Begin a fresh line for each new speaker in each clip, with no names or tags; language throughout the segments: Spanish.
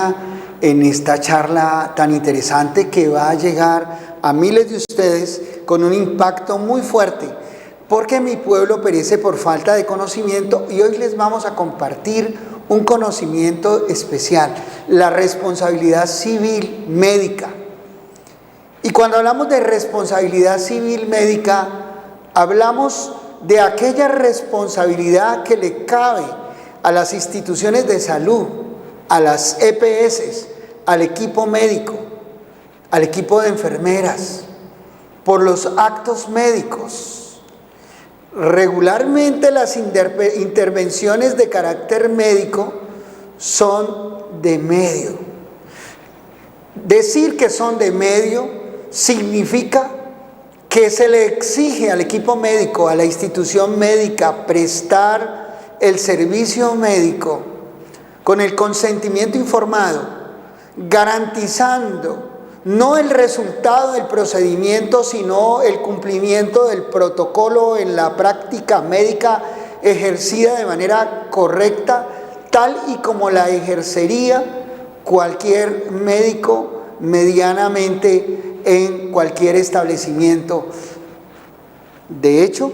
acompaña en esta charla tan interesante que va a llegar a miles de ustedes con un impacto muy fuerte, porque mi pueblo perece por falta de conocimiento, y hoy les vamos a compartir un conocimiento especial, la responsabilidad civil médica. Y cuando hablamos de responsabilidad civil médica, hablamos de aquella responsabilidad que le cabe a las instituciones de salud, a las EPS, al equipo médico, al equipo de enfermeras, por los actos médicos. Regularmente las intervenciones de carácter médico son de medio. Decir que son de medio significa que se le exige al equipo médico, a la institución médica, prestar el servicio médico con el consentimiento informado, garantizando no el resultado del procedimiento, sino el cumplimiento del protocolo en la práctica médica ejercida de manera correcta, tal y como la ejercería cualquier médico medianamente en cualquier establecimiento. De hecho,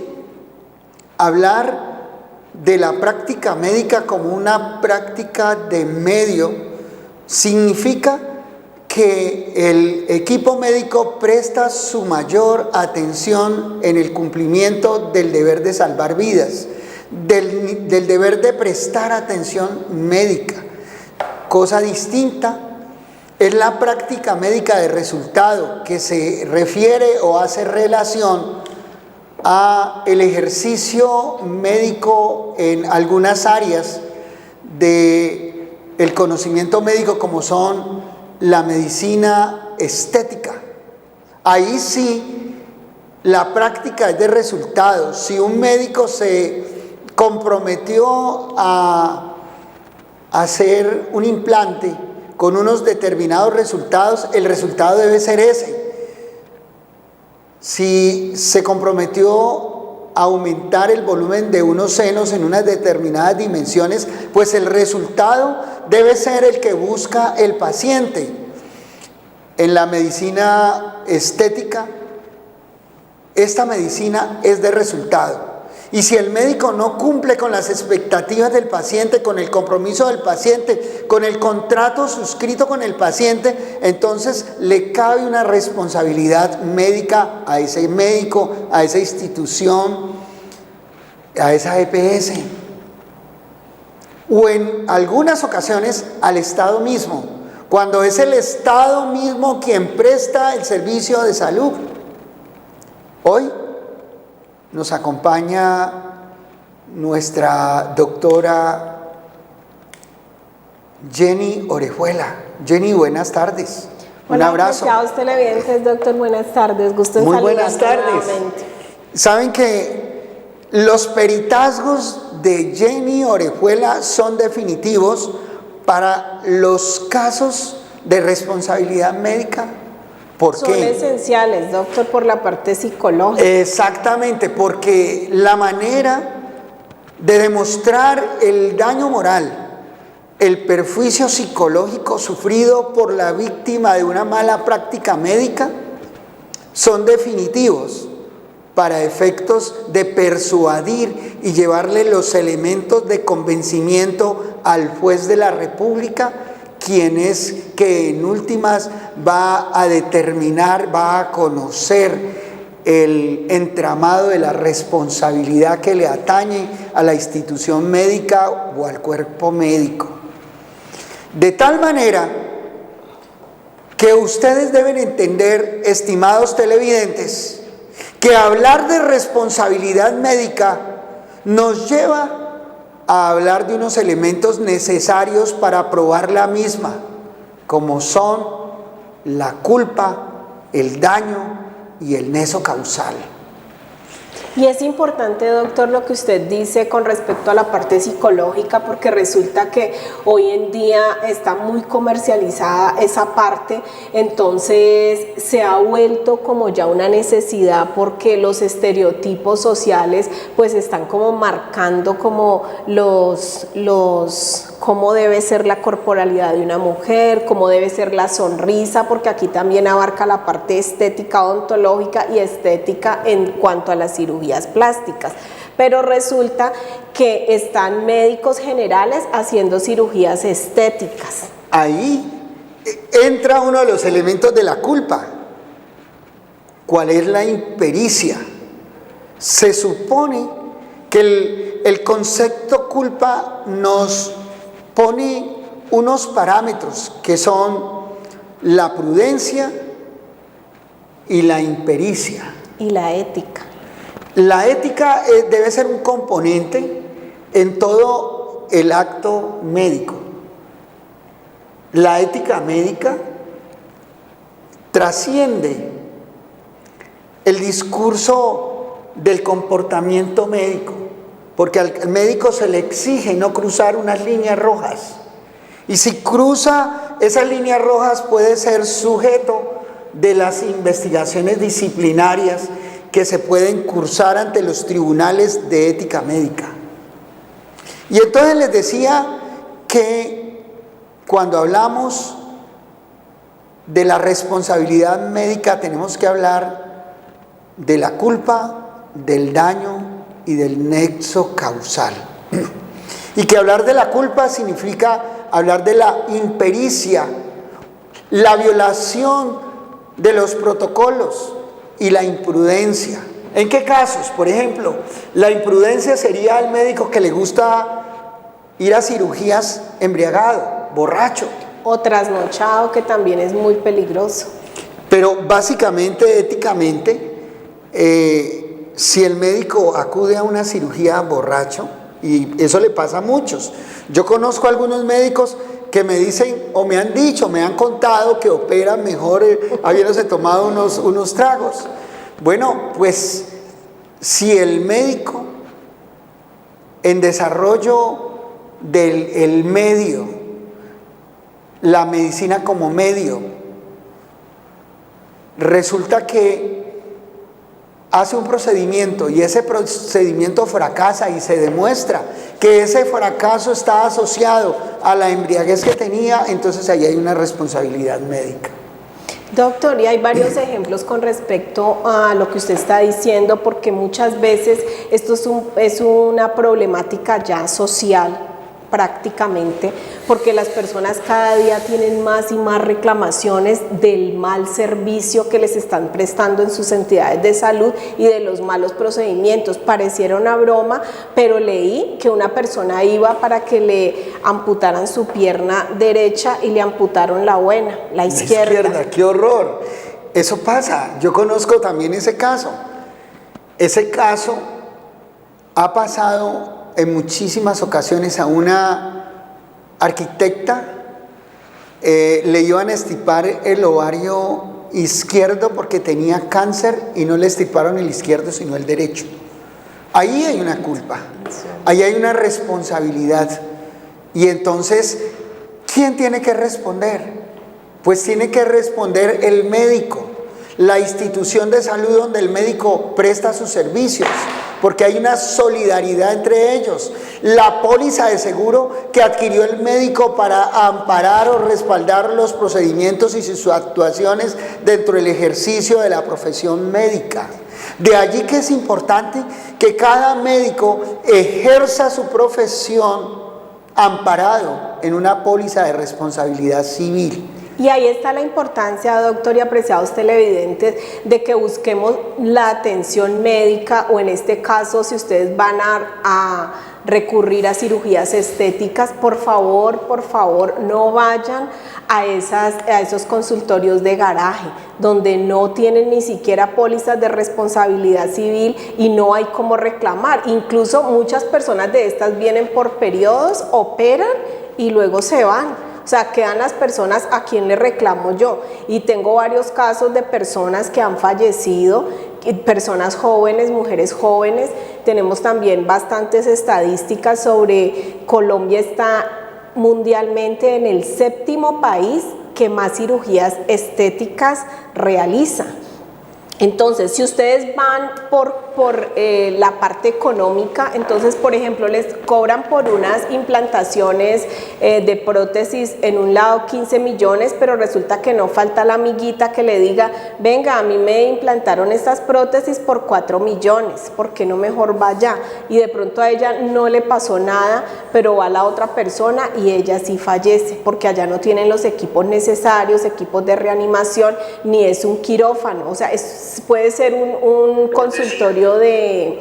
hablar de la práctica médica como una práctica de medio significa que el equipo médico presta su mayor atención en el cumplimiento del deber de salvar vidas, del deber de prestar atención médica. Cosa distinta es la práctica médica de resultado, que se refiere o hace relación a el ejercicio médico en algunas áreas del conocimiento médico, como son la medicina estética. Ahí sí la práctica es de resultados. Si un médico se comprometió a hacer un implante con unos determinados resultados, el resultado debe ser ese. Si se comprometió a aumentar el volumen de unos senos en unas determinadas dimensiones, pues el resultado debe ser el que busca el paciente. En la medicina estética, esta medicina es de resultado. Y si el médico no cumple con las expectativas del paciente, con el compromiso del paciente, con el contrato suscrito con el paciente, entonces le cabe una responsabilidad médica a ese médico, a esa institución, a esa EPS, o en algunas ocasiones al Estado mismo, cuando es el Estado mismo quien presta el servicio de salud. Hoy nos acompaña nuestra doctora Jenny Orejuela. Jenny, buenas tardes. Un abrazo.
Hola, televidentes, doctor, buenas tardes. Gusto en
Muy buenas tardes.
Nuevamente.
Saben que los peritazgos de Jenny Orejuela son definitivos para los casos de responsabilidad médica. ¿Por qué?
Son esenciales, doctor, por la parte psicológica.
Exactamente, porque la manera de demostrar el daño moral, el perjuicio psicológico sufrido por la víctima de una mala práctica médica, son definitivos para efectos de persuadir y llevarle los elementos de convencimiento al juez de la República, quien es que en últimas va a determinar, va a conocer el entramado de la responsabilidad que le atañe a la institución médica o al cuerpo médico. De tal manera que ustedes deben entender, estimados televidentes, que hablar de responsabilidad médica nos lleva a hablar de unos elementos necesarios para probar la misma, como son la culpa, el daño y el nexo causal.
Y es importante, doctor, lo que usted dice con respecto a la parte psicológica, porque resulta que hoy en día está muy comercializada esa parte, entonces se ha vuelto como ya una necesidad, porque los estereotipos sociales pues están como marcando como los cómo debe ser la corporalidad de una mujer, cómo debe ser la sonrisa, porque aquí también abarca la parte estética odontológica y estética en cuanto a las cirugías plásticas. Pero resulta que están médicos generales haciendo cirugías estéticas.
Ahí entra uno de los elementos de la culpa. ¿Cuál es la impericia? Se supone que el concepto culpa nos pone unos parámetros que son la prudencia y la impericia.
Y la ética.
La ética debe ser un componente en todo el acto médico. La ética médica trasciende el discurso del comportamiento médico, porque al médico se le exige no cruzar unas líneas rojas, y si cruza esas líneas rojas puede ser sujeto de las investigaciones disciplinarias que se pueden cursar ante los tribunales de ética médica. Y entonces les decía que cuando hablamos de la responsabilidad médica tenemos que hablar de la culpa, del daño y del nexo causal. Y que hablar de la culpa significa hablar de la impericia, la violación de los protocolos y la imprudencia. ¿En qué casos? Por ejemplo, la imprudencia sería el médico que le gusta ir a cirugías embriagado, borracho.
O trasnochado, que también es muy peligroso.
Pero básicamente, éticamente, si el médico acude a una cirugía borracho, y eso le pasa a muchos. Yo conozco a algunos médicos que me dicen, o me han dicho, me han contado que operan mejor habiéndose tomado unos tragos. Bueno, pues si el médico en desarrollo del medio, la medicina como medio, resulta que hace un procedimiento y ese procedimiento fracasa y se demuestra que ese fracaso está asociado a la embriaguez que tenía, entonces ahí hay una responsabilidad médica.
Doctor, y hay varios ejemplos con respecto a lo que usted está diciendo, porque muchas veces esto es una problemática ya social prácticamente, porque las personas cada día tienen más y más reclamaciones del mal servicio que les están prestando en sus entidades de salud y de los malos procedimientos. Pareciera una broma, pero leí que una persona iba para que le amputaran su pierna derecha y le amputaron la buena, la izquierda.
¡Qué horror! Eso pasa, yo conozco también ese caso. Ese caso ha pasado en muchísimas ocasiones. A una arquitecta le iban a extirpar el ovario izquierdo porque tenía cáncer y no le extirparon el izquierdo sino el derecho. Ahí hay una culpa, ahí hay una responsabilidad. Y entonces, ¿quién tiene que responder? Pues tiene que responder el médico, la institución de salud donde el médico presta sus servicios, porque hay una solidaridad entre ellos. La póliza de seguro que adquirió el médico para amparar o respaldar los procedimientos y sus actuaciones dentro del ejercicio de la profesión médica. De allí que es importante que cada médico ejerza su profesión amparado en una póliza de responsabilidad civil.
Y ahí está la importancia, doctor y apreciados televidentes, de que busquemos la atención médica, o en este caso, si ustedes van a recurrir a cirugías estéticas, por favor, no vayan a esos consultorios de garaje, donde no tienen ni siquiera pólizas de responsabilidad civil y no hay cómo reclamar. Incluso muchas personas de estas vienen por periodos, operan y luego se van. O sea, quedan las personas a quien le reclamo yo. Y tengo varios casos de personas que han fallecido, personas jóvenes, mujeres jóvenes. Tenemos también bastantes estadísticas sobre Colombia. Está mundialmente en el 7º país que más cirugías estéticas realiza. Entonces, si ustedes van por por la parte económica. Entonces, por ejemplo, les cobran por unas implantaciones de prótesis en un lado 15 millones, pero resulta que no falta la amiguita que le diga, venga, a mí me implantaron estas prótesis por 4 millones, ¿por qué no mejor va allá? Y de pronto a ella no le pasó nada, pero va la otra persona y ella sí fallece, porque allá no tienen los equipos necesarios, equipos de reanimación, ni es un quirófano, o sea, puede ser un consultorio de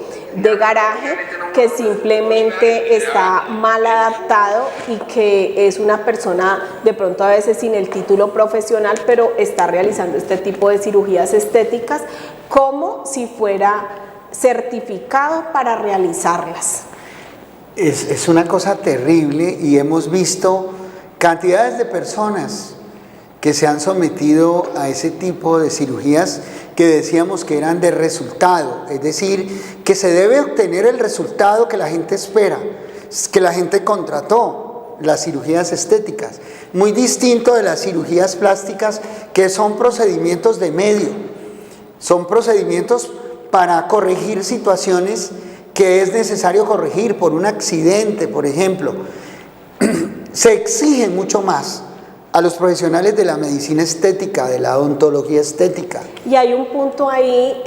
garaje que simplemente está mal adaptado y que es una persona de pronto a veces sin el título profesional, pero está realizando este tipo de cirugías estéticas como si fuera certificado para realizarlas.
Es una cosa terrible y hemos visto cantidades de personas que se han sometido a ese tipo de cirugías que decíamos que eran de resultado, es decir, que se debe obtener el resultado que la gente espera, que la gente contrató, las cirugías estéticas, muy distinto de las cirugías plásticas, que son procedimientos de medio, son procedimientos para corregir situaciones que es necesario corregir por un accidente, por ejemplo. Se exige mucho más a los profesionales de la medicina estética, de la odontología estética.
Y hay un punto ahí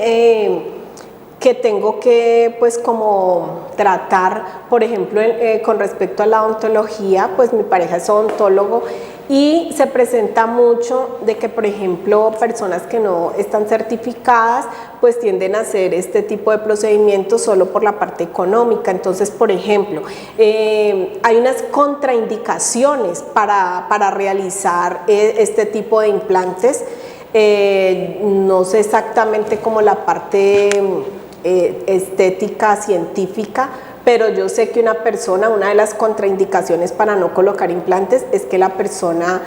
que tengo que pues como tratar, por ejemplo, con respecto a la odontología, pues mi pareja es odontólogo y se presenta mucho de que, por ejemplo, personas que no están certificadas pues tienden a hacer este tipo de procedimientos solo por la parte económica. Entonces, por ejemplo, hay unas contraindicaciones para realizar este tipo de implantes. No sé exactamente como la parte estética, científica, pero yo sé que una de las contraindicaciones para no colocar implantes es que la persona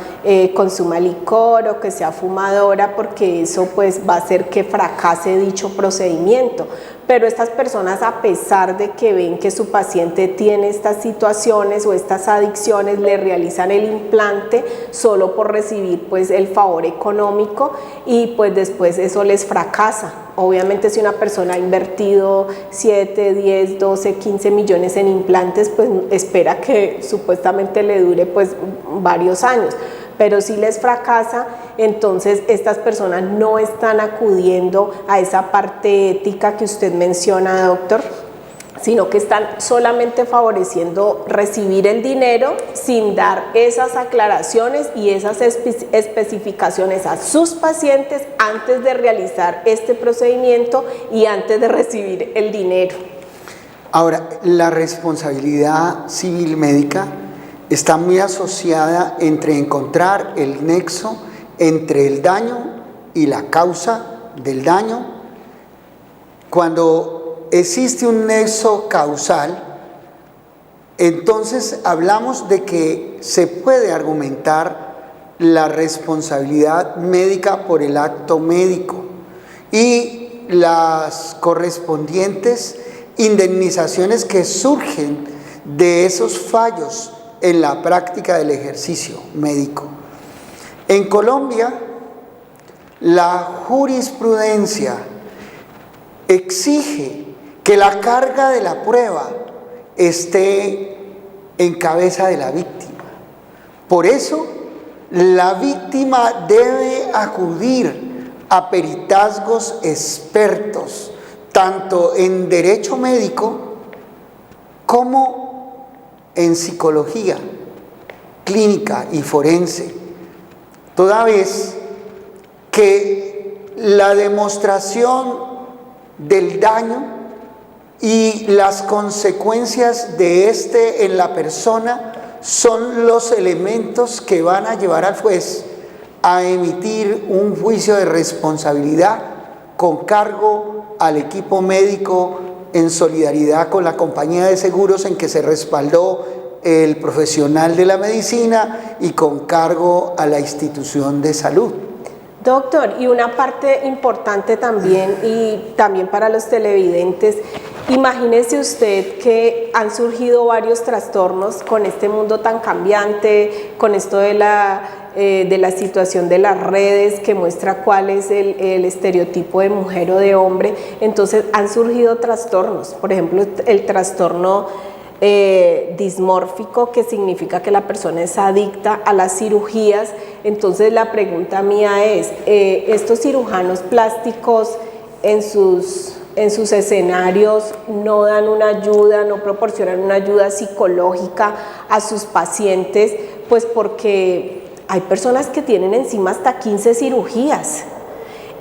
consuma licor o que sea fumadora, porque eso pues va a hacer que fracase dicho procedimiento. Pero estas personas, a pesar de que ven que su paciente tiene estas situaciones o estas adicciones, le realizan el implante solo por recibir pues el favor económico y pues después eso les fracasa. Obviamente si una persona ha invertido 7, 10, 12, 15 millones en implantes, pues espera que supuestamente le dure pues varios años. Pero si les fracasa, entonces estas personas no están acudiendo a esa parte ética que usted menciona, doctor, sino que están solamente favoreciendo recibir el dinero sin dar esas aclaraciones y esas especificaciones a sus pacientes antes de realizar este procedimiento y antes de recibir el dinero.
Ahora, la responsabilidad civil médica está muy asociada entre encontrar el nexo entre el daño y la causa del daño. Cuando existe un nexo causal, entonces hablamos de que se puede argumentar la responsabilidad médica por el acto médico y las correspondientes indemnizaciones que surgen de esos fallos en la práctica del ejercicio médico. En Colombia, la jurisprudencia exige que la carga de la prueba esté en cabeza de la víctima. Por eso, la víctima debe acudir a peritazgos expertos, tanto en derecho médico como en psicología clínica y forense, toda vez que la demostración del daño y las consecuencias de este en la persona son los elementos que van a llevar al juez a emitir un juicio de responsabilidad con cargo al equipo médico en solidaridad con la compañía de seguros en que se respaldó el profesional de la medicina y con cargo a la institución de salud.
Doctor, y una parte importante también, y también para los televidentes, imagínese usted que han surgido varios trastornos con este mundo tan cambiante, con esto de la de la situación de las redes que muestra cuál es el estereotipo de mujer o de hombre. Entonces han surgido trastornos, por ejemplo el trastorno dismórfico, que significa que la persona es adicta a las cirugías. Entonces la pregunta mía es, estos cirujanos plásticos en sus escenarios no dan una ayuda, no proporcionan una ayuda psicológica a sus pacientes, pues porque hay personas que tienen encima hasta 15 cirugías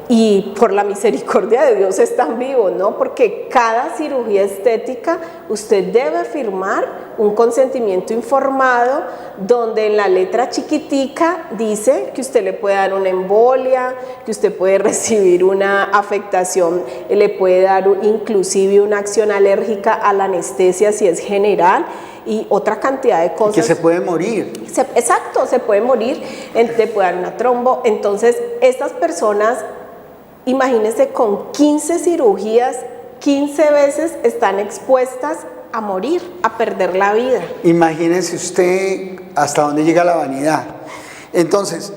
y por la misericordia de Dios están vivos, ¿no? Porque cada cirugía estética usted debe firmar un consentimiento informado donde en la letra chiquitica dice que usted le puede dar una embolia, que usted puede recibir una afectación, le puede dar inclusive una acción alérgica a la anestesia si es general y otra cantidad de cosas.
Que se puede morir.
Exacto, se puede morir, le puede dar una trombo. Entonces estas personas, imagínense, con 15 cirugías, 15 veces están expuestas a morir, a perder la vida.
Imagínese usted hasta dónde llega la vanidad. Entonces,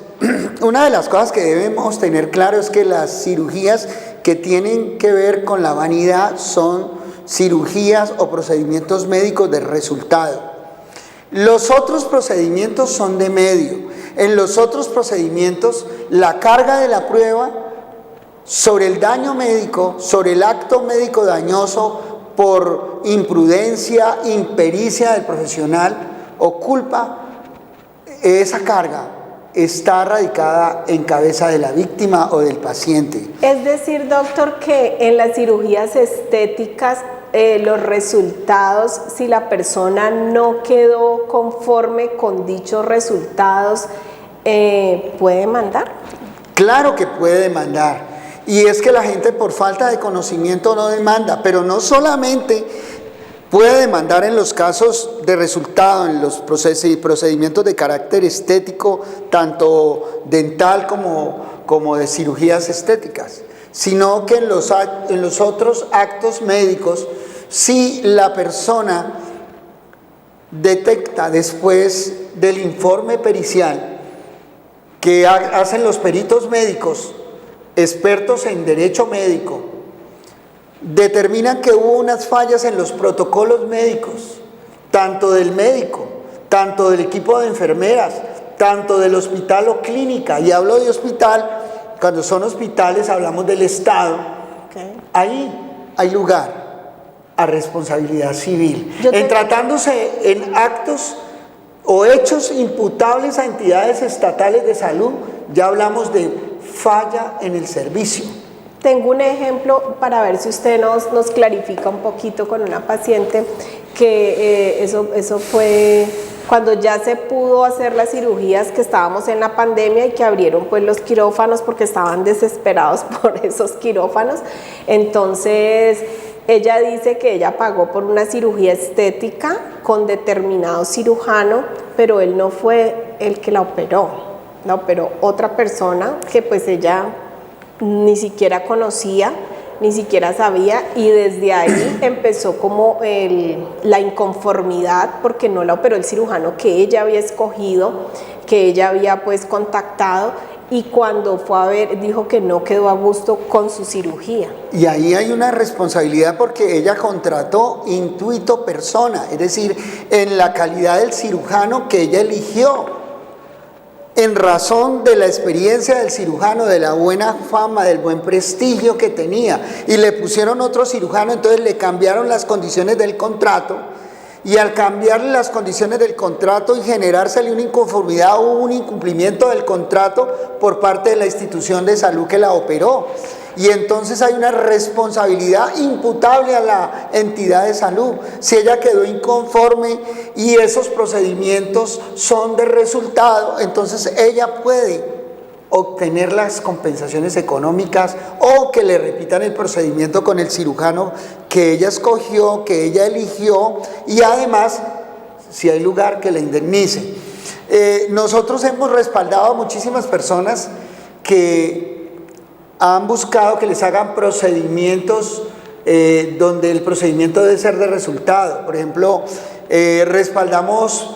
una de las cosas que debemos tener claro es que las cirugías que tienen que ver con la vanidad son cirugías o procedimientos médicos de resultado. Los otros procedimientos son de medio. En los otros procedimientos, la carga de la prueba sobre el daño médico, sobre el acto médico dañoso por imprudencia, impericia del profesional o culpa, esa carga está radicada en cabeza de la víctima o del paciente.
Es decir, doctor, que en las cirugías estéticas los resultados, si la persona no quedó conforme con dichos resultados, ¿puede demandar?
Claro que puede demandar. Y es que la gente por falta de conocimiento no demanda, pero no solamente puede demandar en los casos de resultado, en los procedimientos de carácter estético, tanto dental como de cirugías estéticas, sino que en los otros actos médicos, si la persona detecta después del informe pericial que hacen los peritos médicos, expertos en derecho médico, determinan que hubo unas fallas en los protocolos médicos, tanto del médico, tanto del equipo de enfermeras, tanto del hospital o clínica, y hablo de hospital, cuando son hospitales hablamos del Estado, ahí hay lugar a responsabilidad civil. En tratándose en actos o hechos imputables a entidades estatales de salud, ya hablamos de falla en el servicio.
Tengo un ejemplo para ver si usted nos clarifica un poquito con una paciente que eso fue cuando ya se pudo hacer las cirugías, que estábamos en la pandemia y que abrieron pues los quirófanos porque estaban desesperados por esos quirófanos. Entonces ella dice que ella pagó por una cirugía estética con determinado cirujano, pero él no fue el que la operó otra persona que pues ella ni siquiera conocía, ni siquiera sabía, y desde ahí empezó como la inconformidad porque no la operó el cirujano que ella había escogido, que ella había pues contactado, y cuando fue a ver dijo que no quedó a gusto con su cirugía.
Y ahí hay una responsabilidad porque ella contrató intuito persona, es decir, en la calidad del cirujano que ella eligió, en razón de la experiencia del cirujano, de la buena fama, del buen prestigio que tenía, y le pusieron otro cirujano, entonces le cambiaron las condiciones del contrato, y al cambiarle las condiciones del contrato y generársele una inconformidad o un incumplimiento del contrato por parte de la institución de salud que la operó. Y entonces hay una responsabilidad imputable a la entidad de salud. Si ella quedó inconforme y esos procedimientos son de resultado, entonces ella puede obtener las compensaciones económicas o que le repitan el procedimiento con el cirujano que ella escogió, que ella eligió, y además, si hay lugar, que la indemnice. Nosotros hemos respaldado a muchísimas personas que han buscado que les hagan procedimientos donde el procedimiento debe ser de resultado. Por ejemplo, respaldamos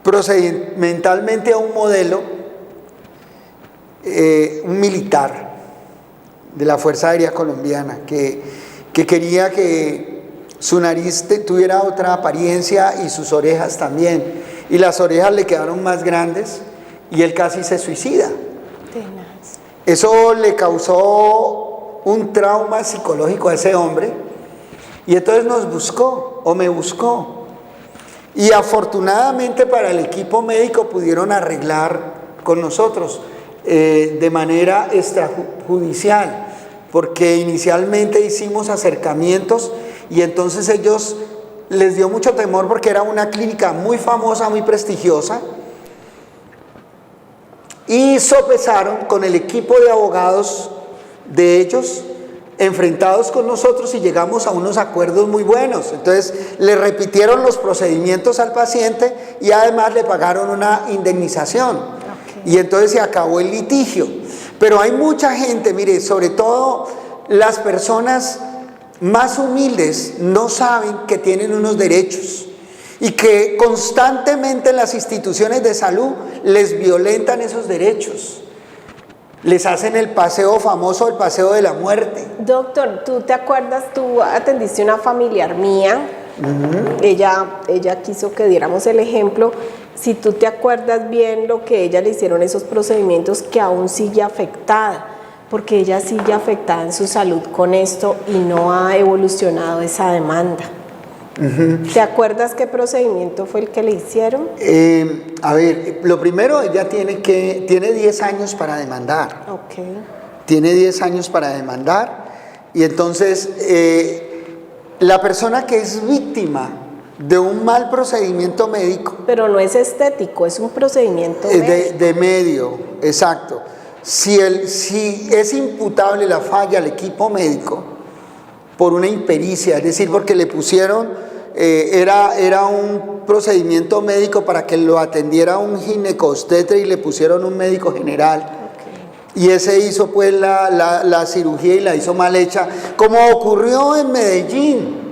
procedimentalmente a un modelo, un militar de la Fuerza Aérea Colombiana, que quería que su nariz tuviera otra apariencia y sus orejas también, y las orejas le quedaron más grandes y él casi se suicida. Eso le causó un trauma psicológico a ese hombre, y entonces nos buscó, o me buscó, y afortunadamente para el equipo médico pudieron arreglar con nosotros de manera extrajudicial, porque inicialmente hicimos acercamientos y entonces ellos les dio mucho temor porque era una clínica muy famosa, muy prestigiosa, y sopesaron con el equipo de abogados de ellos, enfrentados con nosotros, y llegamos a unos acuerdos muy buenos. Entonces le repitieron los procedimientos al paciente y además le pagaron una indemnización. Y entonces se acabó el litigio. Pero hay mucha gente, mire, sobre todo las personas más humildes no saben que tienen unos derechos y que constantemente en las instituciones de salud les violentan esos derechos. Les hacen el paseo famoso, el paseo de la muerte.
Doctor, ¿tú te acuerdas? Tú atendiste a una familiar mía. Ella quiso que diéramos el ejemplo. Si tú te acuerdas bien lo que ella le hicieron esos procedimientos, que aún sigue afectada, porque ella sigue afectada en su salud con esto y no ha evolucionado esa demanda. ¿Te acuerdas qué procedimiento fue el que le hicieron?
A ver, lo primero, ella tiene 10 años para demandar. Tiene 10 años para demandar, y entonces la persona que es víctima de un mal procedimiento médico.
Pero no es estético, es un procedimiento médico.
De medio, exacto. Si es imputable la falla al equipo médico por una impericia, es decir, porque le pusieron, era un procedimiento médico para que lo atendiera un ginecobstetra y le pusieron un médico general. Y ese hizo pues la cirugía y la hizo mal hecha, como ocurrió en Medellín,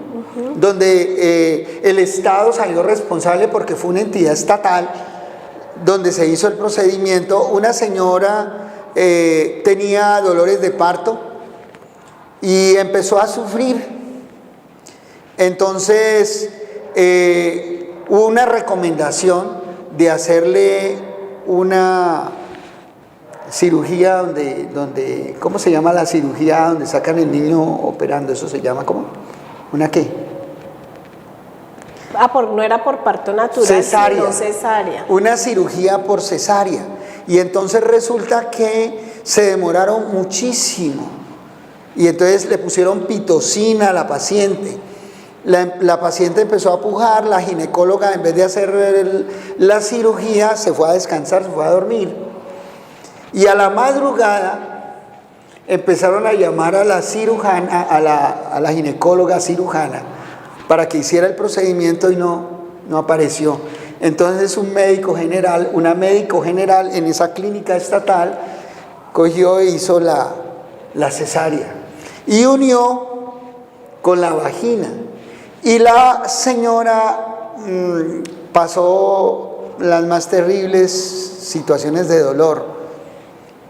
donde el Estado salió responsable porque fue una entidad estatal donde se hizo el procedimiento. Una señora tenía dolores de parto y empezó a sufrir. Entonces hubo una recomendación de hacerle una cirugía donde ¿cómo se llama la cirugía donde sacan el niño operando? Eso se llama ¿cómo? ¿Una qué?
No era por parto natural, sino cesárea.
Una cirugía por cesárea. Y entonces resulta que se demoraron muchísimo. Y entonces le pusieron pitocina a la paciente. La paciente empezó a pujar, la ginecóloga en vez de hacer la cirugía se fue a descansar, se fue a dormir. Y a la madrugada empezaron a llamar a la cirujana, a la ginecóloga cirujana, para que hiciera el procedimiento y no apareció. Entonces una médico general en esa clínica estatal cogió e hizo la cesárea y unió con la vagina. Y la señora pasó las más terribles situaciones de dolor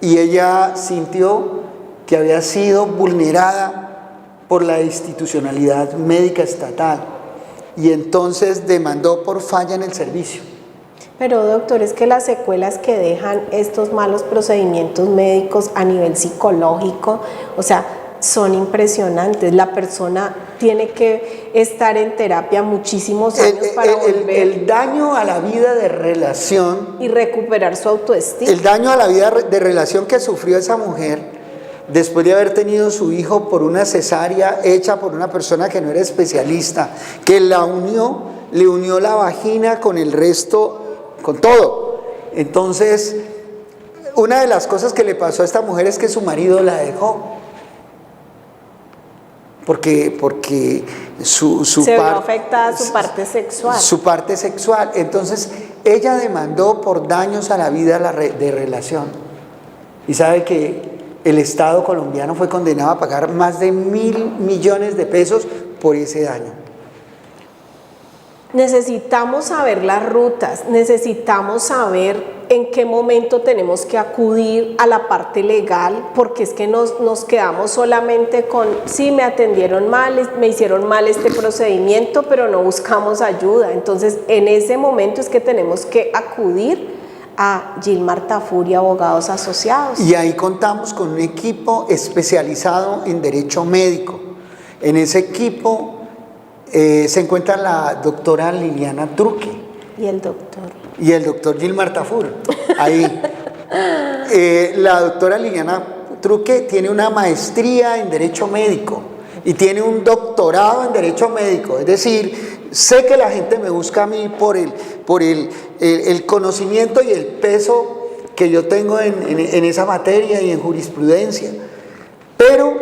y ella sintió que había sido vulnerada por la institucionalidad médica estatal y entonces demandó por falla en el servicio.
Pero doctor, es que las secuelas que dejan estos malos procedimientos médicos a nivel psicológico, o sea, son impresionantes. La persona tiene que estar en terapia muchísimos años para volver.
El daño a la vida de relación
y recuperar su autoestima.
El daño a la vida de relación que sufrió esa mujer después de haber tenido su hijo por una cesárea hecha por una persona que no era especialista, que le unió la vagina con el resto, con todo. Entonces, una de las cosas que le pasó a esta mujer es que su marido la dejó. Porque
se vio afectada su parte sexual.
Su parte sexual. Entonces, ella demandó por daños a la vida de relación. Y sabe que el Estado colombiano fue condenado a pagar más de 1.000 millones de pesos por ese daño.
Necesitamos saber las rutas, necesitamos saber en qué momento tenemos que acudir a la parte legal, porque es que nos quedamos solamente con, sí, me atendieron mal, me hicieron mal este procedimiento, pero no buscamos ayuda. Entonces, en ese momento es que tenemos que acudir a Gilmar Tafur y Abogados Asociados.
Y ahí contamos con un equipo especializado en derecho médico. En ese equipo se encuentra la doctora Liliana Truque.
Y el doctor.
Y el doctor Gilmar Tafur. Ahí. La doctora Liliana Truque tiene una maestría en Derecho Médico y tiene un doctorado en Derecho Médico. Es decir, sé que la gente me busca a mí por el conocimiento y el peso que yo tengo en esa materia y en jurisprudencia. Pero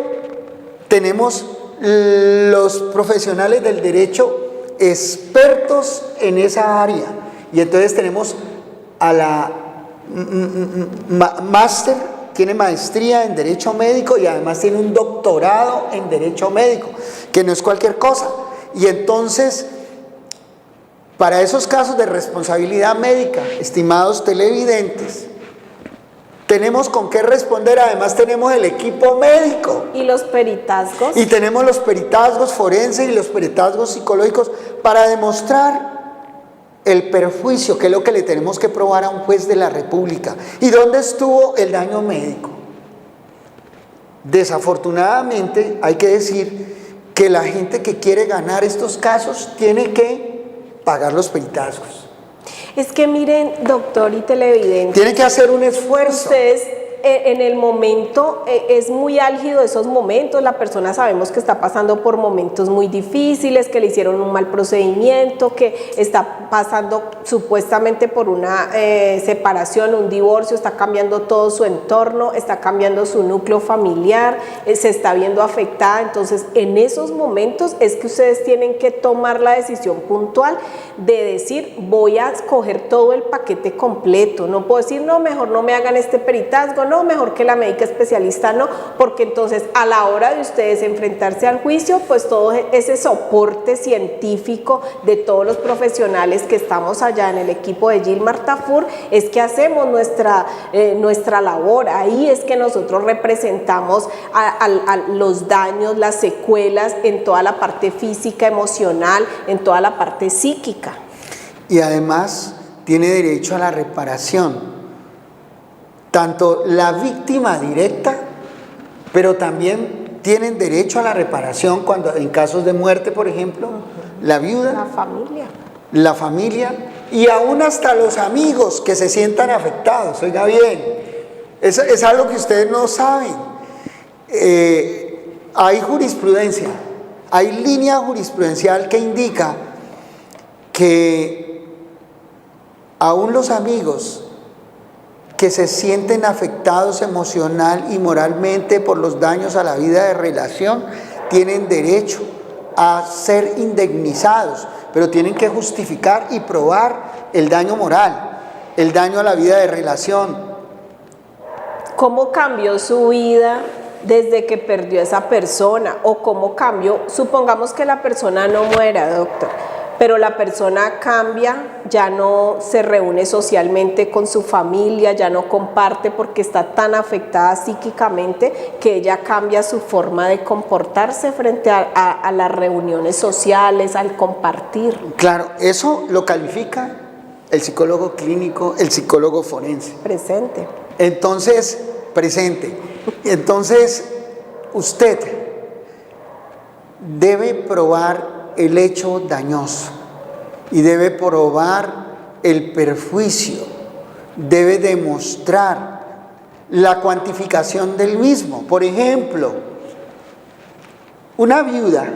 tenemos los profesionales del derecho expertos en esa área, y entonces tenemos a la máster, tiene maestría en derecho médico y además tiene un doctorado en derecho médico, que no es cualquier cosa. Y entonces, para esos casos de responsabilidad médica, estimados televidentes, tenemos con qué responder. Además tenemos el equipo médico.
Y los peritazgos.
Y tenemos los peritazgos forenses y los peritazgos psicológicos para demostrar el perjuicio, que es lo que le tenemos que probar a un juez de la República. ¿Y dónde estuvo el daño médico? Desafortunadamente, hay que decir que la gente que quiere ganar estos casos tiene que pagar los peritazgos.
Es que miren, doctor y televidente,
tiene que hacer un esfuerzo.
Ustedes en el momento, es muy álgido esos momentos, la persona sabemos que está pasando por momentos muy difíciles, que le hicieron un mal procedimiento, que está pasando supuestamente por una separación, un divorcio, está cambiando todo su entorno, está cambiando su núcleo familiar, se está viendo afectada. Entonces, en esos momentos es que ustedes tienen que tomar la decisión puntual de decir, voy a escoger todo el paquete completo. No puedo decir, no, mejor no me hagan este peritazgo, no, mejor que la médica especialista no, porque entonces a la hora de ustedes enfrentarse al juicio, pues todo ese soporte científico de todos los profesionales que estamos allá en el equipo de Gilmar Tafur, es que hacemos nuestra labor. Ahí es que nosotros representamos a los daños, las secuelas en toda la parte física, emocional, en toda la parte psíquica.
Y además tiene derecho a la reparación, tanto la víctima directa, pero también tienen derecho a la reparación cuando en casos de muerte, por ejemplo, la viuda, la familia y aún hasta los amigos que se sientan afectados. Oiga bien, es algo que ustedes no saben. Hay jurisprudencia, hay línea jurisprudencial que indica que aún los amigos que se sienten afectados emocional y moralmente por los daños a la vida de relación tienen derecho a ser indemnizados, pero tienen que justificar y probar el daño moral, el daño a la vida de relación.
¿Cómo cambió su vida desde que perdió a esa persona? ¿O cómo cambió? Supongamos que la persona no muera, doctor, pero la persona cambia, ya no se reúne socialmente con su familia, ya no comparte porque está tan afectada psíquicamente que ella cambia su forma de comportarse frente a las reuniones sociales, al compartir.
Claro, eso lo califica el psicólogo clínico, el psicólogo forense.
Presente.
Entonces, presente. Entonces, usted debe probar el hecho dañoso y debe probar el perjuicio, debe demostrar la cuantificación del mismo. Por ejemplo, una viuda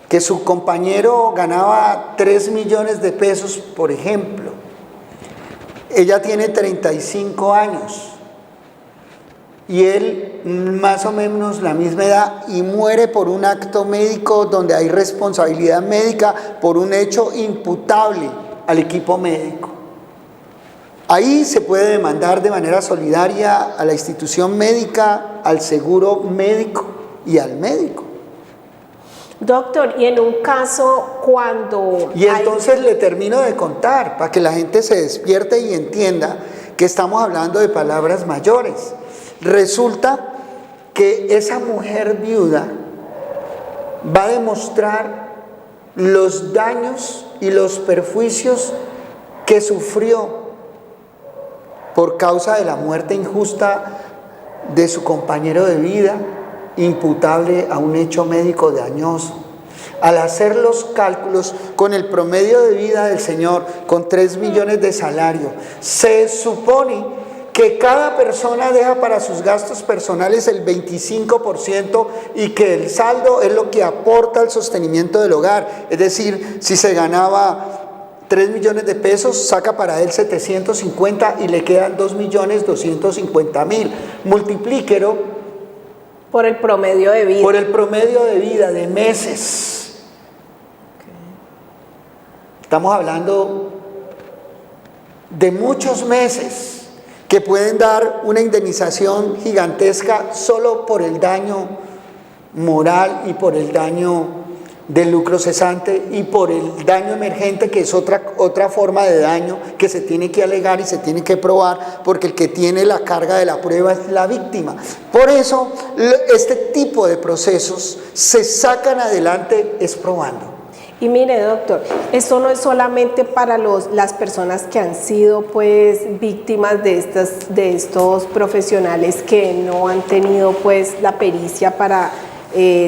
que su compañero ganaba 3 millones de pesos, por ejemplo, ella tiene 35 años y él más o menos la misma edad y muere por un acto médico donde hay responsabilidad médica por un hecho imputable al equipo médico. Ahí se puede demandar de manera solidaria a la institución médica, al seguro médico y al médico.
Doctor, y en un caso cuando...
Y entonces le termino de contar para que la gente se despierte y entienda que estamos hablando de palabras mayores. Resulta que esa mujer viuda va a demostrar los daños y los perjuicios que sufrió por causa de la muerte injusta de su compañero de vida, imputable a un hecho médico dañoso. Al hacer los cálculos con el promedio de vida del señor, con 3 millones de salario, se supone que cada persona deja para sus gastos personales el 25% y que el saldo es lo que aporta al sostenimiento del hogar. Es decir, si se ganaba 3 millones de pesos, saca para él 750 y le quedan 2.250.000. Multiplíquelo
por el promedio de vida.
Por el promedio de vida de meses. Estamos hablando de muchos meses que pueden dar una indemnización gigantesca solo por el daño moral y por el daño del lucro cesante y por el daño emergente, que es otra forma de daño que se tiene que alegar y se tiene que probar, porque el que tiene la carga de la prueba es la víctima. Por eso este tipo de procesos se sacan adelante es probando.
Y mire, doctor, esto no es solamente para las personas que han sido pues víctimas de estos profesionales que no han tenido pues la pericia para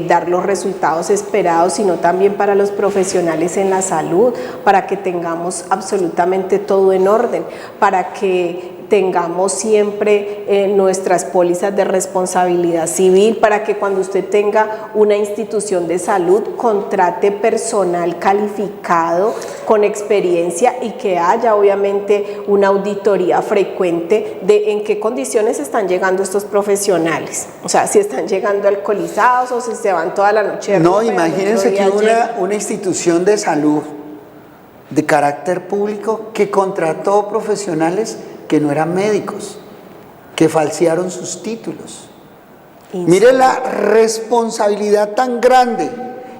dar los resultados esperados, sino también para los profesionales en la salud, para que tengamos absolutamente todo en orden, para que tengamos siempre nuestras pólizas de responsabilidad civil, para que cuando usted tenga una institución de salud contrate personal calificado con experiencia y que haya obviamente una auditoría frecuente de en qué condiciones están llegando estos profesionales, o sea, si están llegando alcoholizados o si se van toda la noche.
No, imagínense que una institución de salud de carácter público que contrató profesionales que no eran médicos, que falsearon sus títulos. Mire la responsabilidad tan grande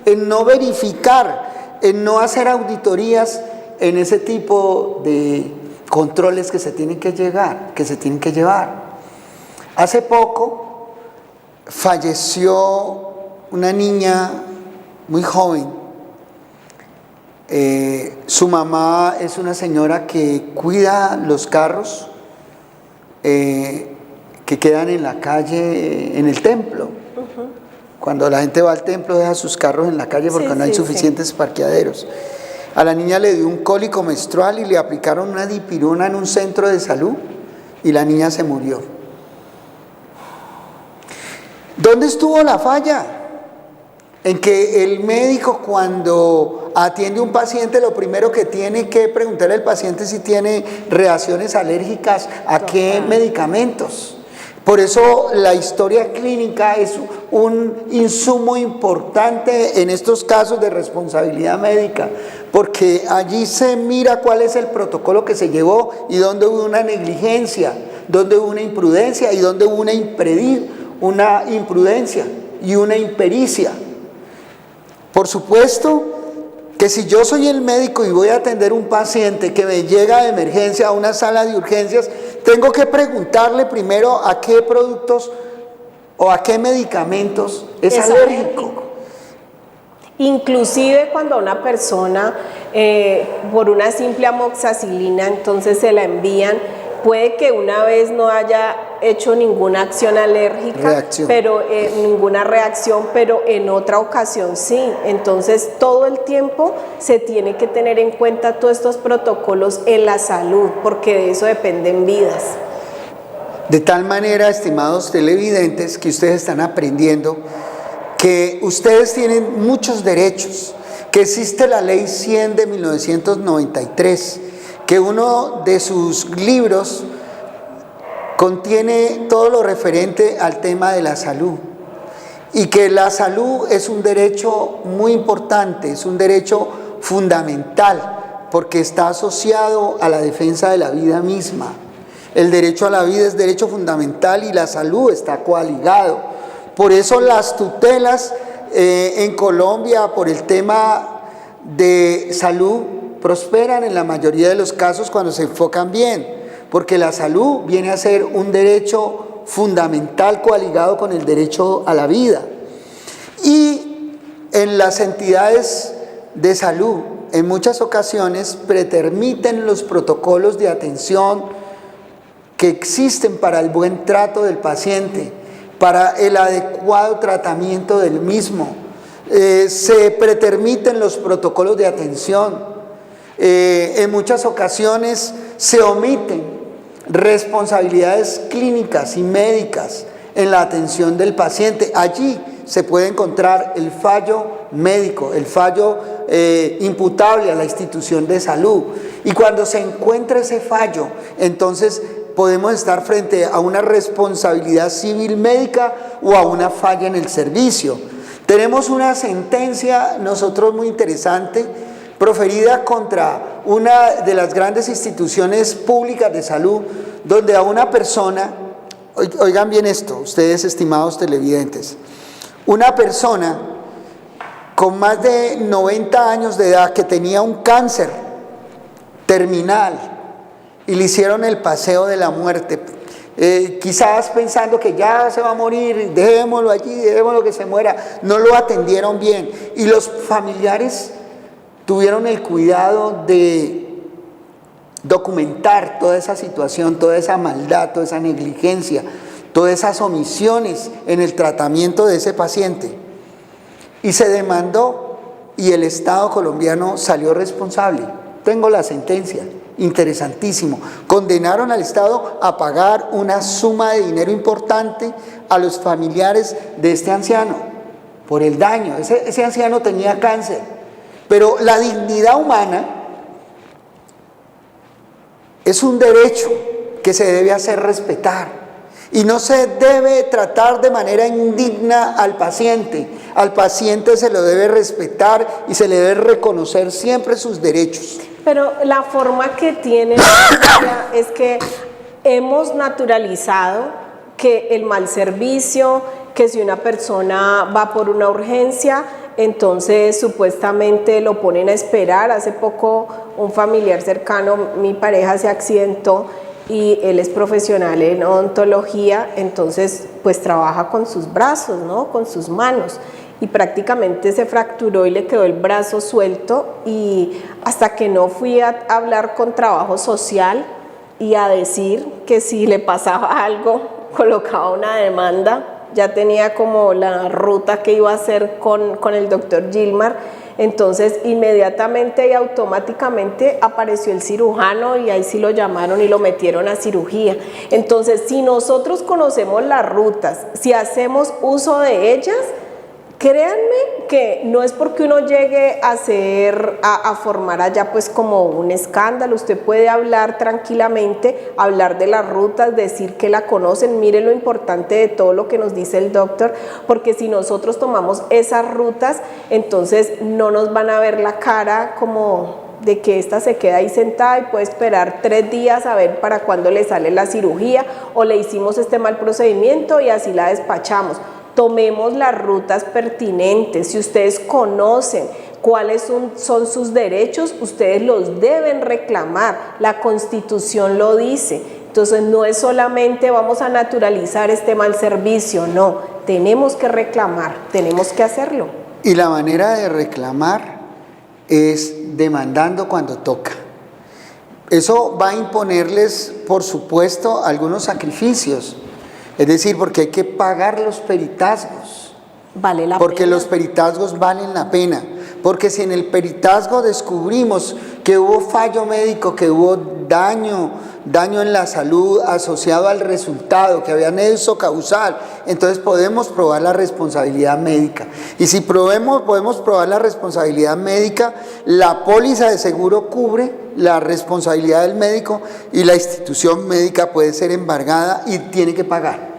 en no verificar, en no hacer auditorías en ese tipo de controles que se tienen que llevar. Hace poco falleció una niña muy joven. Su mamá es una señora que cuida los carros que quedan en la calle, en el templo. Cuando la gente va al templo deja sus carros en la calle porque no hay suficientes parqueaderos. A la niña le dio un cólico menstrual y le aplicaron una dipirona en un centro de salud y la niña se murió. ¿Dónde estuvo la falla? En que el médico, cuando atiende a un paciente, lo primero que tiene que preguntarle al paciente si tiene reacciones alérgicas a qué medicamentos. Por eso la historia clínica es un insumo importante en estos casos de responsabilidad médica, porque allí se mira cuál es el protocolo que se llevó y dónde hubo una negligencia, dónde hubo una imprudencia y dónde hubo una imprudencia y una impericia. Por supuesto que si yo soy el médico y voy a atender un paciente que me llega de emergencia a una sala de urgencias, tengo que preguntarle primero a qué productos o a qué medicamentos es alérgico.
Inclusive cuando una persona por una simple amoxicilina entonces se la envían, puede que una vez no haya hecho ninguna acción alérgica, pero ninguna reacción, pero en otra ocasión sí. Entonces todo el tiempo se tiene que tener en cuenta todos estos protocolos en la salud, porque de eso dependen vidas.
De tal manera, estimados televidentes, que ustedes están aprendiendo que ustedes tienen muchos derechos, que existe la Ley 100 de 1993, que uno de sus libros contiene todo lo referente al tema de la salud y que la salud es un derecho muy importante, es un derecho fundamental porque está asociado a la defensa de la vida misma. El derecho a la vida es derecho fundamental y la salud está coaligado. Por eso las tutelas en Colombia por el tema de salud prosperan en la mayoría de los casos cuando se enfocan bien, porque la salud viene a ser un derecho fundamental coaligado con el derecho a la vida. Y en las entidades de salud, en muchas ocasiones pretermiten los protocolos de atención que existen para el buen trato del paciente, para el adecuado tratamiento del mismo. Se pretermiten los protocolos de atención. En muchas ocasiones se omiten responsabilidades clínicas y médicas en la atención del paciente. Allí se puede encontrar el fallo médico, el fallo imputable a la institución de salud. Y cuando se encuentra ese fallo, entonces podemos estar frente a una responsabilidad civil médica o a una falla en el servicio. Tenemos una sentencia, nosotros muy interesante, proferida contra una de las grandes instituciones públicas de salud, donde a una persona, oigan bien esto, ustedes estimados televidentes, una persona con más de 90 años de edad que tenía un cáncer terminal y le hicieron el paseo de la muerte, quizás pensando que ya se va a morir, dejémoslo allí, dejémoslo que se muera, no lo atendieron bien y los familiares tuvieron el cuidado de documentar toda esa situación, toda esa maldad, toda esa negligencia, todas esas omisiones en el tratamiento de ese paciente. Y se demandó y el Estado colombiano salió responsable. Tengo la sentencia, interesantísimo. Condenaron al Estado a pagar una suma de dinero importante a los familiares de este anciano por el daño. Ese anciano tenía cáncer, pero la dignidad humana es un derecho que se debe hacer respetar. Y no se debe tratar de manera indigna al paciente. Al paciente se lo debe respetar y se le debe reconocer siempre sus derechos.
Pero la forma que tiene la ciencia es que hemos naturalizado que el mal servicio, que si una persona va por una urgencia, entonces supuestamente lo ponen a esperar. Hace poco un familiar cercano, mi pareja, se accidentó y él es profesional en odontología, entonces pues trabaja con sus brazos, ¿no? Con sus manos, y prácticamente se fracturó y le quedó el brazo suelto, y hasta que no fui a hablar con trabajo social y a decir que si le pasaba algo colocaba una demanda, ya tenía como la ruta que iba a hacer con el doctor Gilmar. Entonces inmediatamente y automáticamente apareció el cirujano y ahí sí lo llamaron y lo metieron a cirugía. Entonces, si nosotros conocemos las rutas, si hacemos uso de ellas, créanme que no es porque uno llegue a formar allá pues como un escándalo. Usted puede hablar tranquilamente, hablar de las rutas, decir que la conocen. Mire lo importante de todo lo que nos dice el doctor, porque si nosotros tomamos esas rutas, entonces no nos van a ver la cara como de que esta se queda ahí sentada y puede esperar 3 días a ver para cuándo le sale la cirugía, o le hicimos este mal procedimiento y así la despachamos. Tomemos las rutas pertinentes. Si ustedes conocen cuáles son sus derechos, ustedes los deben reclamar. La Constitución lo dice. Entonces no es solamente vamos a naturalizar este mal servicio, no, tenemos que reclamar, tenemos que hacerlo.
Y la manera de reclamar es demandando cuando toca. Eso va a imponerles, por supuesto, algunos sacrificios. Es decir, porque hay que pagar los peritazgos.
Vale la
porque
pena.
Los peritazgos valen la pena. Porque si en el peritazgo descubrimos que hubo fallo médico, que hubo daño en la salud asociado al resultado, que había nexo causal, entonces podemos probar la responsabilidad médica. Y si podemos probar la responsabilidad médica, la póliza de seguro cubre la responsabilidad del médico y la institución médica puede ser embargada y tiene que pagar.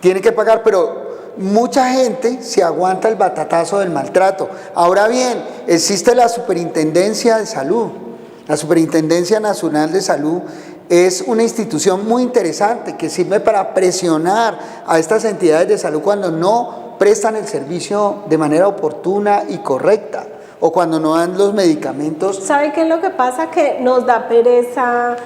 Tiene que pagar, pero mucha gente se aguanta el batatazo del maltrato. Ahora bien, existe la Superintendencia de Salud. La Superintendencia Nacional de Salud es una institución muy interesante que sirve para presionar a estas entidades de salud cuando no prestan el servicio de manera oportuna y correcta, o cuando no dan los medicamentos.
¿Sabe qué es lo que pasa? Que nos da pereza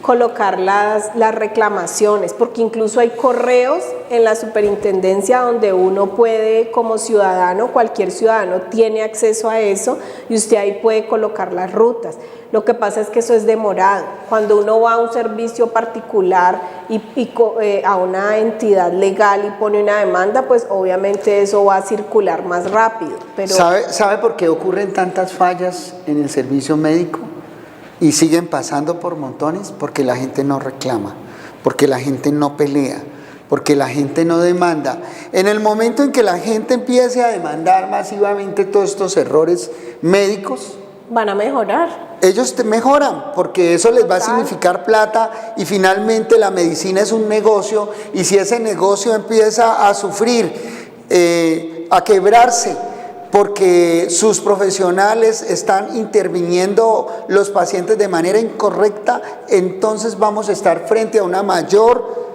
colocar las reclamaciones, porque incluso hay correos en la superintendencia donde uno puede, como ciudadano, cualquier ciudadano tiene acceso a eso y usted ahí puede colocar las rutas. Lo que pasa es que eso es demorado. Cuando uno va a un servicio particular a una entidad legal y pone una demanda, pues obviamente eso va a circular más rápido. Pero
¿Sabe por qué ocurren tantas fallas en el servicio médico? Y siguen pasando por montones, porque la gente no reclama, porque la gente no pelea, porque la gente no demanda. En el momento en que la gente empiece a demandar masivamente todos estos errores médicos,
van a mejorar.
Ellos mejoran, porque eso les va a significar plata, y finalmente la medicina es un negocio, y si ese negocio empieza a sufrir, a quebrarse, porque sus profesionales están interviniendo los pacientes de manera incorrecta, entonces vamos a estar frente a una mayor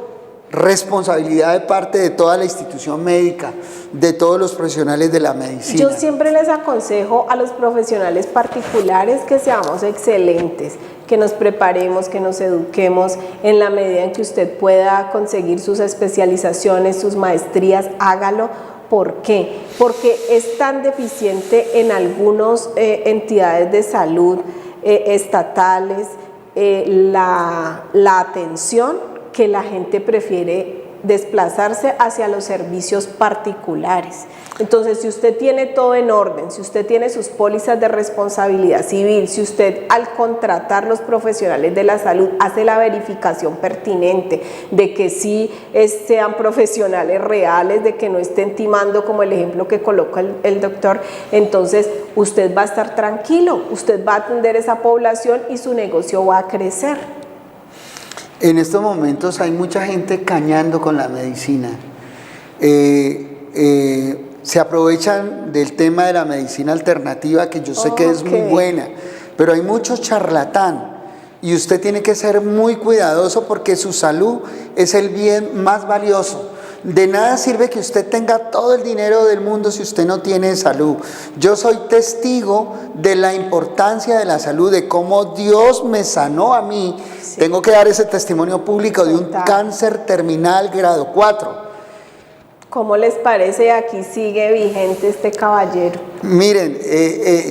responsabilidad de parte de toda la institución médica, de todos los profesionales de la medicina.
Yo siempre les aconsejo a los profesionales particulares que seamos excelentes, que nos preparemos, que nos eduquemos en la medida en que usted pueda conseguir sus especializaciones, sus maestrías, hágalo. ¿Por qué? Porque es tan deficiente en algunas entidades de salud estatales la atención, que la gente prefiere desplazarse hacia los servicios particulares. Entonces, si usted tiene todo en orden, si usted tiene sus pólizas de responsabilidad civil, si usted al contratar los profesionales de la salud hace la verificación pertinente de que sí sean profesionales reales, de que no estén timando como el ejemplo que coloca el doctor, entonces usted va a estar tranquilo, usted va a atender esa población y su negocio va a crecer.
En estos momentos hay mucha gente cañando con la medicina. Se aprovechan del tema de la medicina alternativa, que yo sé que es muy buena, pero hay mucho charlatán, y usted tiene que ser muy cuidadoso porque su salud es el bien más valioso. De nada sirve que usted tenga todo el dinero del mundo si usted no tiene salud. Yo soy testigo de la importancia de la salud, de cómo Dios me sanó a mí. Sí. Tengo que dar ese testimonio público de un cáncer terminal grado 4.
¿Cómo les parece? Aquí sigue vigente este caballero.
Miren,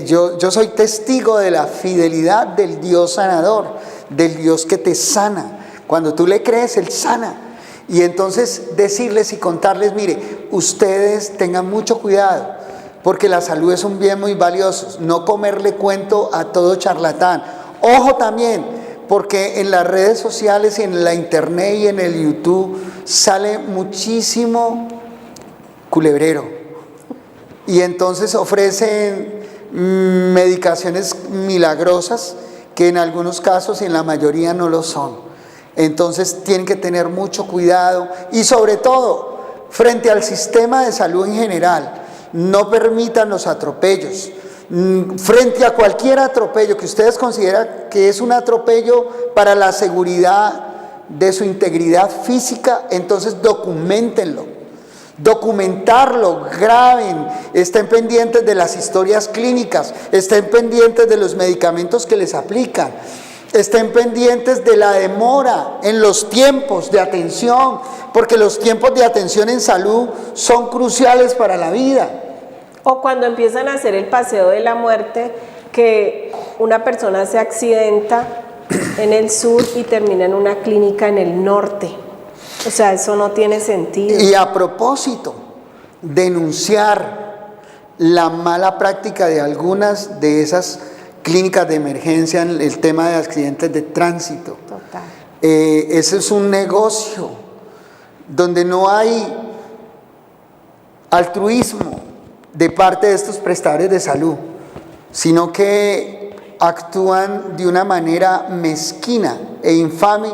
yo soy testigo de la fidelidad del Dios sanador, del Dios que te sana. Cuando tú le crees, Él sana. Y entonces decirles y contarles, mire, ustedes tengan mucho cuidado, porque la salud es un bien muy valioso. No comerle cuento a todo charlatán. Ojo también, porque en las redes sociales y en la internet y en el YouTube sale muchísimo culebrero, y entonces ofrecen medicaciones milagrosas que en algunos casos y en la mayoría no lo son. Entonces tienen que tener mucho cuidado, y sobre todo frente al sistema de salud en general, no permitan los atropellos. Frente a cualquier atropello que ustedes consideran que es un atropello para la seguridad de su integridad física, entonces documentenlo. Documentarlo, graben, estén pendientes de las historias clínicas, estén pendientes de los medicamentos que les aplican, estén pendientes de la demora en los tiempos de atención, porque los tiempos de atención en salud son cruciales para la vida.
O cuando empiezan a hacer el paseo de la muerte, que una persona se accidenta en el sur y termina en una clínica en el norte. O sea, eso no tiene sentido.
Y a propósito, denunciar la mala práctica de algunas de esas clínicas de emergencia en el tema de accidentes de tránsito.
Total.
Ese es un negocio donde no hay altruismo de parte de estos prestadores de salud, sino que actúan de una manera mezquina e infame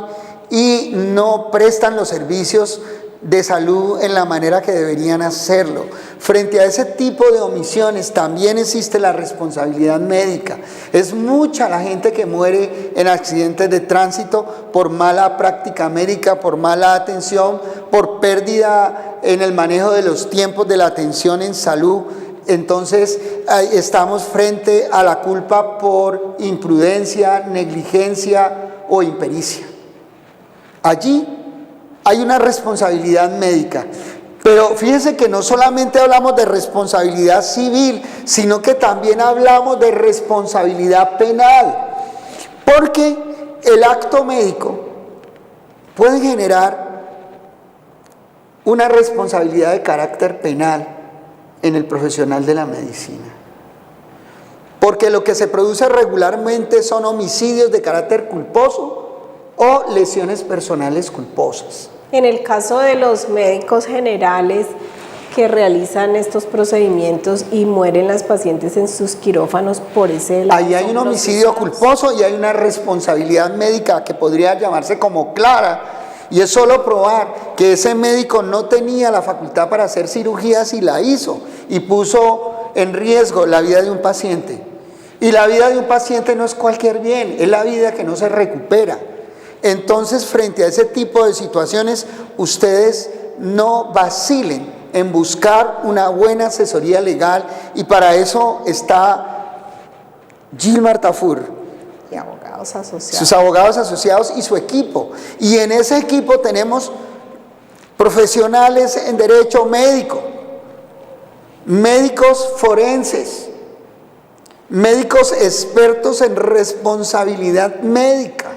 y no prestan los servicios de salud en la manera que deberían hacerlo. Frente a ese tipo de omisiones también existe la responsabilidad médica. Es mucha la gente que muere en accidentes de tránsito por mala práctica médica, por mala atención, por pérdida en el manejo de los tiempos de la atención en salud. Entonces estamos frente a la culpa por imprudencia, negligencia o impericia. Allí hay una responsabilidad médica, pero fíjense que no solamente hablamos de responsabilidad civil, sino que también hablamos de responsabilidad penal, porque el acto médico puede generar una responsabilidad de carácter penal en el profesional de la medicina, porque lo que se produce regularmente son homicidios de carácter culposo o lesiones personales culposas.
En el caso de los médicos generales que realizan estos procedimientos y mueren las pacientes en sus quirófanos por ese lado.
Ahí hay un homicidio culposo y hay una responsabilidad médica que podría llamarse como clara, y es solo probar que ese médico no tenía la facultad para hacer cirugías y la hizo y puso en riesgo la vida de un paciente. Y la vida de un paciente no es cualquier bien, es la vida que no se recupera. Entonces, frente a ese tipo de situaciones, ustedes no vacilen en buscar una buena asesoría legal, y para eso está Gilmar Tafur
y abogados asociados.
Sus abogados asociados y su equipo. Y en ese equipo tenemos profesionales en derecho médico, médicos forenses, médicos expertos en responsabilidad médica.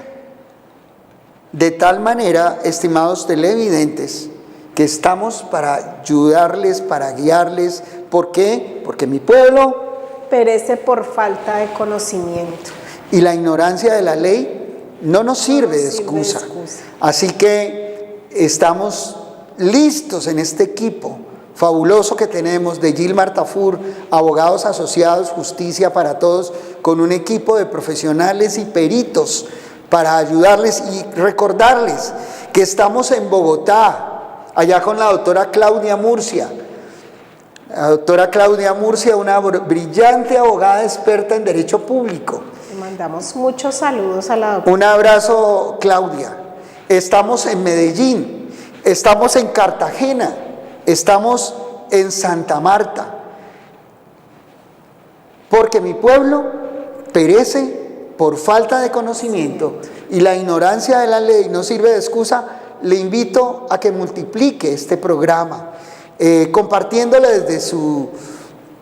De tal manera, estimados televidentes, que estamos para ayudarles, para guiarles. ¿Por qué? Porque mi pueblo
perece por falta de conocimiento.
Y la ignorancia de la ley no nos sirve de excusa. Así que estamos listos en este equipo fabuloso que tenemos de Gilmar Tafur, abogados asociados, justicia para todos, con un equipo de profesionales y peritos para ayudarles y recordarles que estamos en Bogotá, allá con la doctora Claudia Murcia. La doctora Claudia Murcia, una brillante abogada experta en derecho público.
Le mandamos muchos saludos a la doctora.
Un abrazo, Claudia. Estamos en Medellín, estamos en Cartagena, estamos en Santa Marta, porque mi pueblo perece por falta de conocimiento y la ignorancia de la ley no sirve de excusa. Le invito a que multiplique este programa, compartiéndolo desde su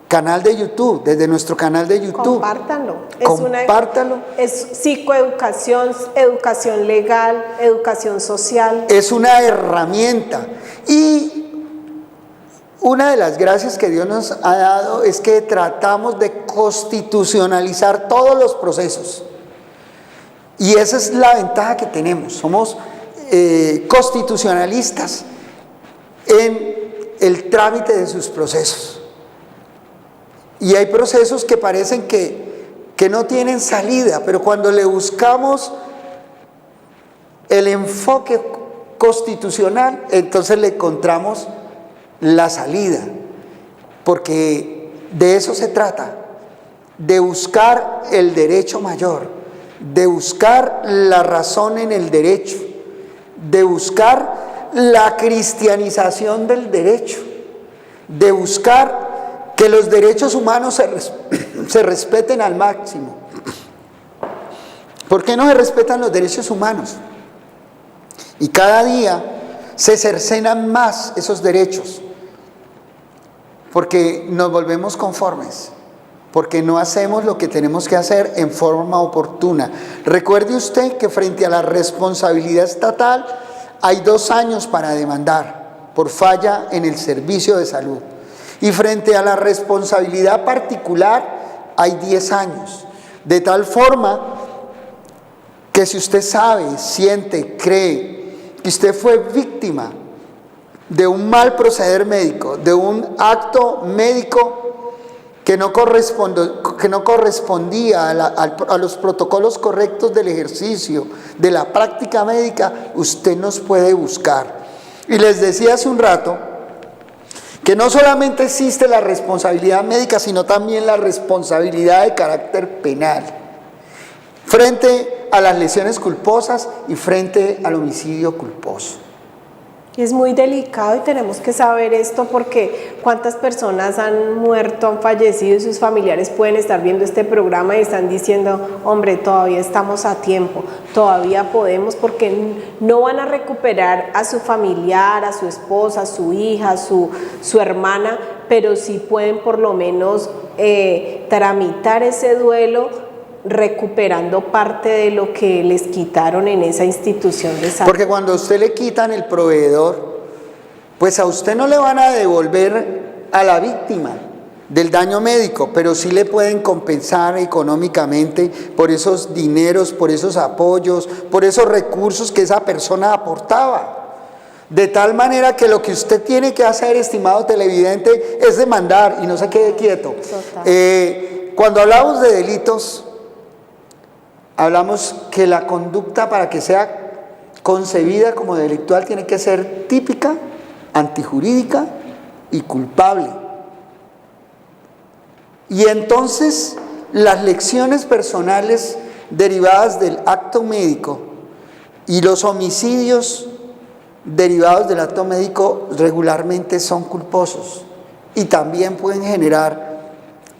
canal de YouTube, desde nuestro canal de YouTube.
Compártanlo.
Compártalo.
Es psicoeducación, educación legal, educación social.
Es una herramienta. Y una de las gracias que Dios nos ha dado es que tratamos de constitucionalizar todos los procesos. Y esa es la ventaja que tenemos. Somos constitucionalistas en el trámite de sus procesos. Y hay procesos que parecen que no tienen salida, pero cuando le buscamos el enfoque constitucional, entonces le encontramos la salida, porque de eso se trata, de buscar el derecho mayor, de buscar la razón en el derecho, de buscar la cristianización del derecho, de buscar que los derechos humanos se respeten al máximo. ¿Por qué no se respetan los derechos humanos? Y cada día se cercenan más esos derechos, porque nos volvemos conformes, porque no hacemos lo que tenemos que hacer en forma oportuna. Recuerde usted que frente a la responsabilidad estatal hay 2 años para demandar por falla en el servicio de salud, y frente a la responsabilidad particular hay 10 años, de tal forma que si usted sabe, siente, cree que usted fue víctima de un mal proceder médico, de un acto médico que no correspondía a los protocolos correctos del ejercicio, de la práctica médica, usted nos puede buscar. Y les decía hace un rato que no solamente existe la responsabilidad médica, sino también la responsabilidad de carácter penal, frente a las lesiones culposas y frente al homicidio culposo.
Es muy delicado y tenemos que saber esto porque cuántas personas han muerto, han fallecido y sus familiares pueden estar viendo este programa y están diciendo, hombre, todavía estamos a tiempo, todavía podemos, porque no van a recuperar a su familiar, a su esposa, a su hija, a su hermana, pero sí pueden por lo menos tramitar ese duelo recuperando parte de lo que les quitaron en esa institución de salud.
Porque cuando a usted le quitan el proveedor, pues a usted no le van a devolver a la víctima del daño médico, pero sí le pueden compensar económicamente por esos dineros, por esos apoyos, por esos recursos que esa persona aportaba. De tal manera que lo que usted tiene que hacer, estimado televidente, es demandar y no se quede quieto. Cuando hablamos de delitos, hablamos que la conducta, para que sea concebida como delictual, tiene que ser típica, antijurídica y culpable. Y entonces las lecciones personales derivadas del acto médico y los homicidios derivados del acto médico regularmente son culposos y también pueden generar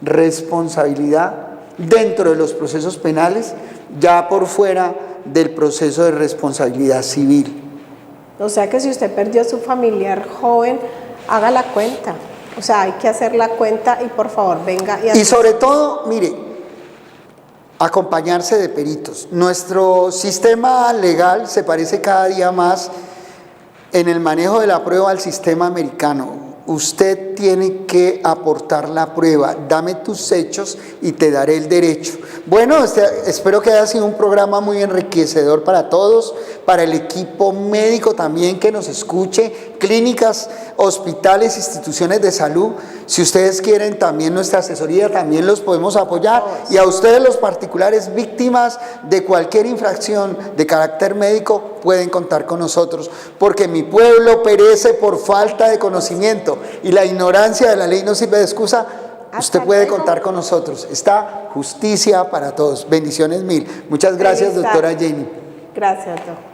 responsabilidad dentro de los procesos penales, ya por fuera del proceso de responsabilidad civil.
O sea que si usted perdió a su familiar joven, haga la cuenta. O sea, hay que hacer la cuenta y por favor venga
y sobre todo, mire, acompañarse de peritos. Nuestro sistema legal se parece cada día más en el manejo de la prueba al sistema americano. Usted tiene que aportar la prueba, dame tus hechos y te daré el derecho. Bueno, espero que haya sido un programa muy enriquecedor para todos, para el equipo médico también que nos escuche, clínicas, hospitales, instituciones de salud. Si ustedes quieren también nuestra asesoría, también los podemos apoyar. Y a ustedes los particulares víctimas de cualquier infracción de carácter médico pueden contar con nosotros, porque mi pueblo perece por falta de conocimiento y la ignorancia de la ley no sirve de excusa. Usted puede contar con nosotros. Está justicia para todos. Bendiciones mil. Muchas gracias, doctora Jenny.
Gracias, doctor.